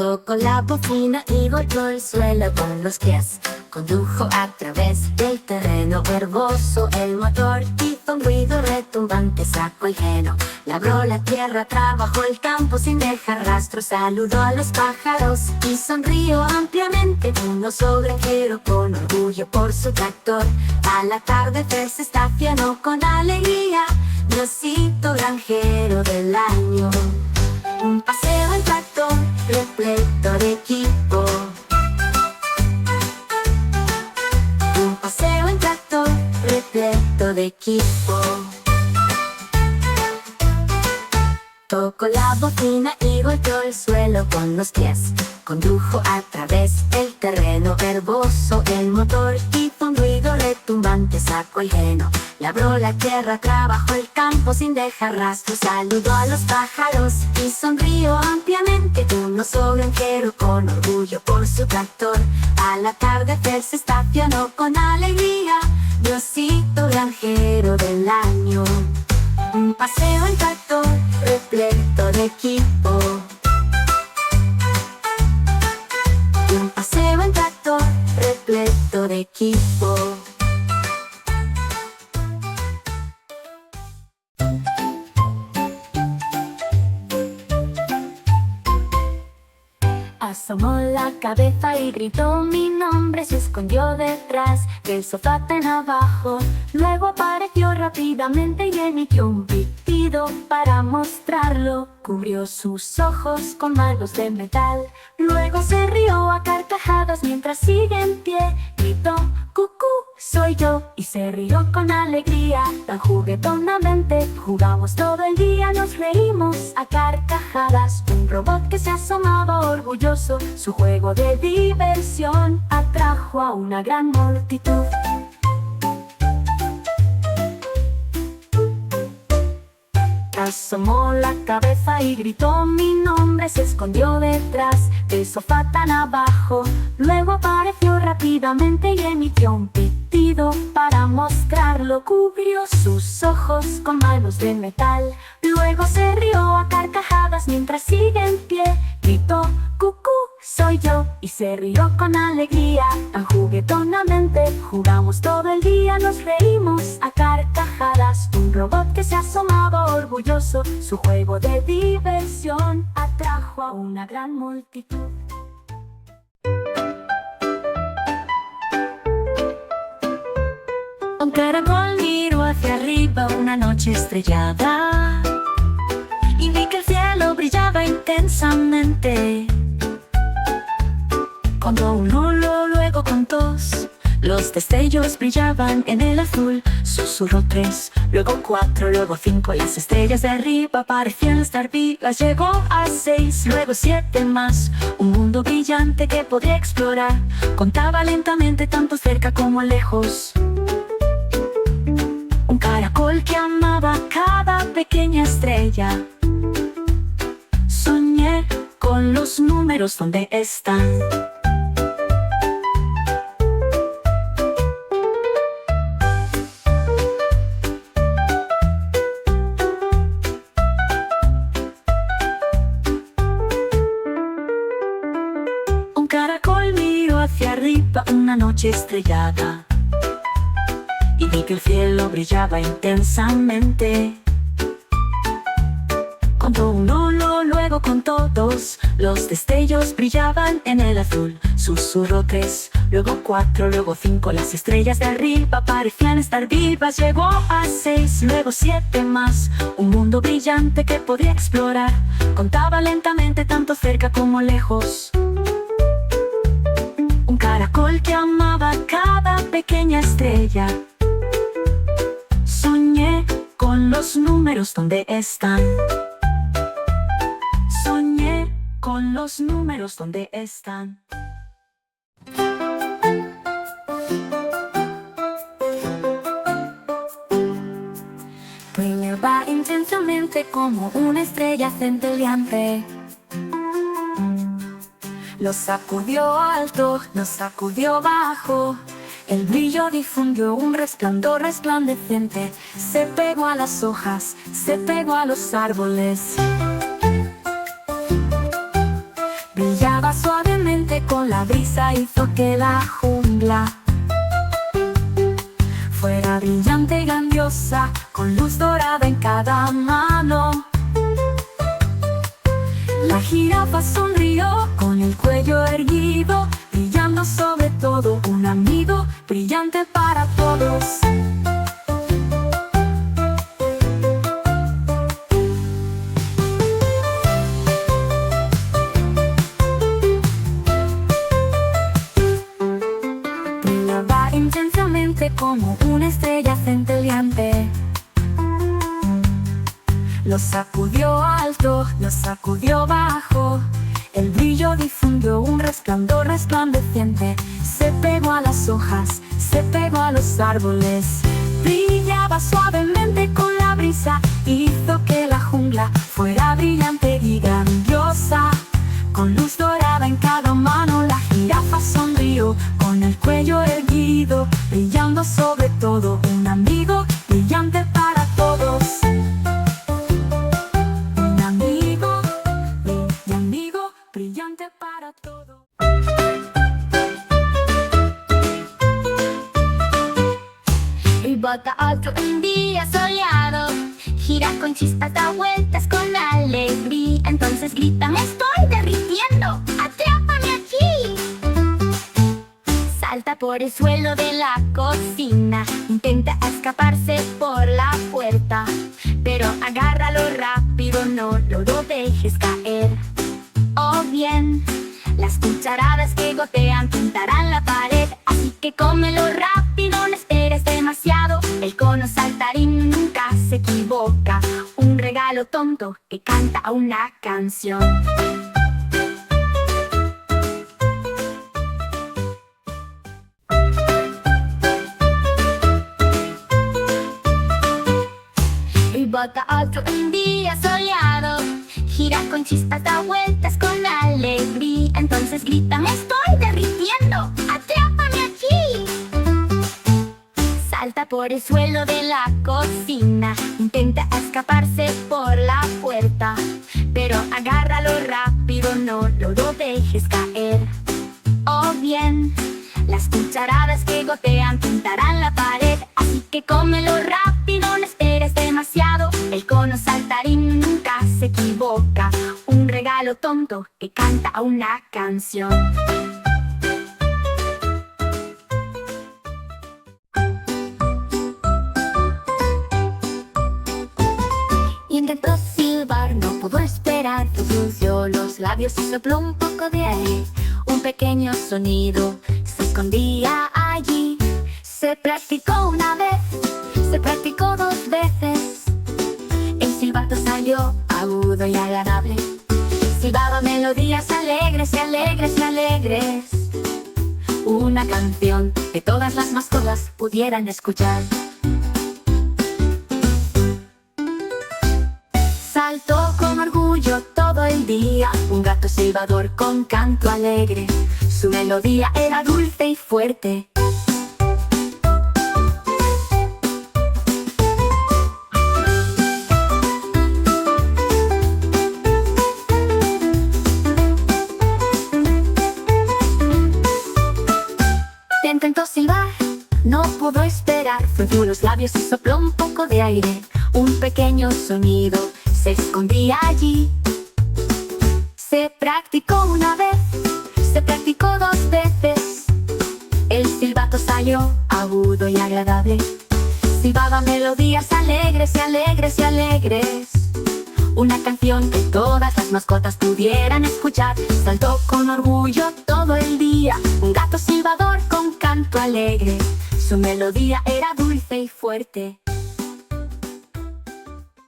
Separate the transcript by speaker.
Speaker 1: Tocó la bocina y golpeó el suelo con los pies. Condujo a través del terreno herboso. El motor hizo un ruido retumbante, sacó el heno. Labró la tierra, trabajó el campo sin dejar rastro. Saludó a los pájaros y sonrió ampliamente. Un oso granjero con orgullo por su tractor. Al atardecer se estacionó con alegría. Diosito granjero del año. Un paseo en tractor repleto de equipo. Un paseo en tractor repleto de equipo. Tocó la bocina y golpeó el suelo con los pies. Condujo a través del terreno herboso. El motor hizo un ruido retumbante, sacó el heno. Labró la tierra, trabajó el campo sin dejar rastro. Saludó a los pájaros y sonrió ampliamente. Un oso granjero con orgullo por su tractor. Al atardecer se estacionó con alegría. Diosito granjero del año. Un paseo en tractor repleto de equipo. Un paseo en tractor repleto de equipo. Asomó la cabeza y gritó mi nombre. Se escondió detrás del sofá tan abajo. Luego apareció rápidamente y emitió un pitido para mostrarlo. Cubrió sus ojos con manos de metal. Luego se rió a carcajadas mientras sigue en pie. Gritó, cucú, soy yo. Y se rió con alegría, tan juguetonamente. Jugamos todo el día, nos reímos a carcajadas. Un robot que se asomaba orgulloso. Su juego de diversión atrajo a una gran multitud. Asomó la cabeza y gritó mi nombre. Se escondió detrás del sofá tan abajo. Luego apareció rápidamente y emitió un pitido para mostrarlo. Cubrió sus ojos con manos de metal. Luego se rió a carcajadas mientras sigue en pie. Gritó, cucú, soy yo. Y se rió con alegría, tan juguetonamente. Jugamos todo el día, nos reímos a carcajadas. Un robot que se asomaba orgulloso. Su juego de diversión atrajo a una gran multitud. Un caracol miró hacia arriba una noche estrellada y vi que el cielo brillaba intensamente. Contó uno, luego contó dos. Los destellos brillaban en el azul. Susurró tres, luego cuatro, luego cinco. Las estrellas de arriba parecían estar vivas. Llegó a seis, luego siete más. Un mundo brillante que podía explorar. Contaba lentamente tanto cerca como lejos. Un caracol que amaba cada pequeña estrella. Soñé con los números donde están. Un caracol miró hacia arriba una noche estrellada y vi que el cielo brillaba intensamente. Contó uno, luego contó dos. Los destellos brillaban en el azul. Susurró tres, luego cuatro, luego cinco. Las estrellas de arriba parecían estar vivas. Llegó a seis, luego siete más. Un mundo brillante que podía explorar. Contaba lentamente tanto cerca como lejos. Un caracol que amaba cada pequeña estrella. Soñé con los números donde están. Soñé con los números donde están. Brillaba intensamente como una estrella centelleante. Lo sacudió alto, lo sacudió bajo. El brillo difundió un resplandor resplandeciente. Se pegó a las hojas, se pegó a los árboles. Brillaba hizo que la jungla fuera brillante y grandiosa, con luz dorada en cada mano. La jirafa sonrió con el cuello erguido, brillando sobre todo, un amigo brillante para todos. Brillaba intensamente como una estrella centelleante. Lo sacudió alto, lo sacudió bajo. El brillo difundió un resplandor resplandeciente. Se pegó a las hojas, se pegó a los árboles. Brillaba suavemente con la brisa, hizo que la jungla fuera brillante y grandiosa. Con luz dorada en cada mano, la jirafa sonrió con el cuello erguido, brillando sobre todo, un amigo brillante para todos. Un amigo brillante para todos.
Speaker 2: Y bota alto un día soleado, gira con chispas, da vueltas con alegría. Entonces grita: me estoy derritiendo, atrápame aquí. Salta por el suelo de la cocina, intenta escaparse por la puerta, pero agárralo rápido, no lo dejes caer. O bien, las cucharadas que gotean pintarán la pared. Así que cómelo rápido, no esperes demasiado. El cono saltarín nunca se equivoca, un regalo tonto que canta una canción. Y bota alto un día soleado, gira con chispas, da vueltas con alegría. Entonces grita: me estoy derritiendo, atrápame aquí. Salta por el suelo de la cocina, intenta escaparse por la puerta, pero agárralo rápido, no lo dejes caer. O bien, las cucharadas que gotean pintarán la pared. Así que cómelo rápido, no esperes demasiado. El cono saltarín nunca se equivoca, un regalo tonto que canta una canción. Intentó silbar, no pudo esperar, frunció los labios y sopló un poco de aire. Un pequeño sonido se escondía allí. Se practicó una vez, se practicó dos veces. El silbato salió agudo y agradable. Silbaba melodías alegres y alegres y alegres. Una canción que todas las mascotas pudieran escuchar. Saltó con orgullo todo el día, un gato silbador con canto alegre. Su melodía era dulce y fuerte. Intentó silbar, no pudo esperar, frunció los labios y sopló un poco de aire. Un pequeño sonido se escondía allí. Se practicó una vez, se practicó dos veces. El silbato salió agudo y agradable. Silbaba melodías alegres y alegres y alegres. Una canción que todas las mascotas pudieran escuchar. Saltó con orgullo todo el día, un gato silbador con canto alegre. Su melodía era dulce y fuerte.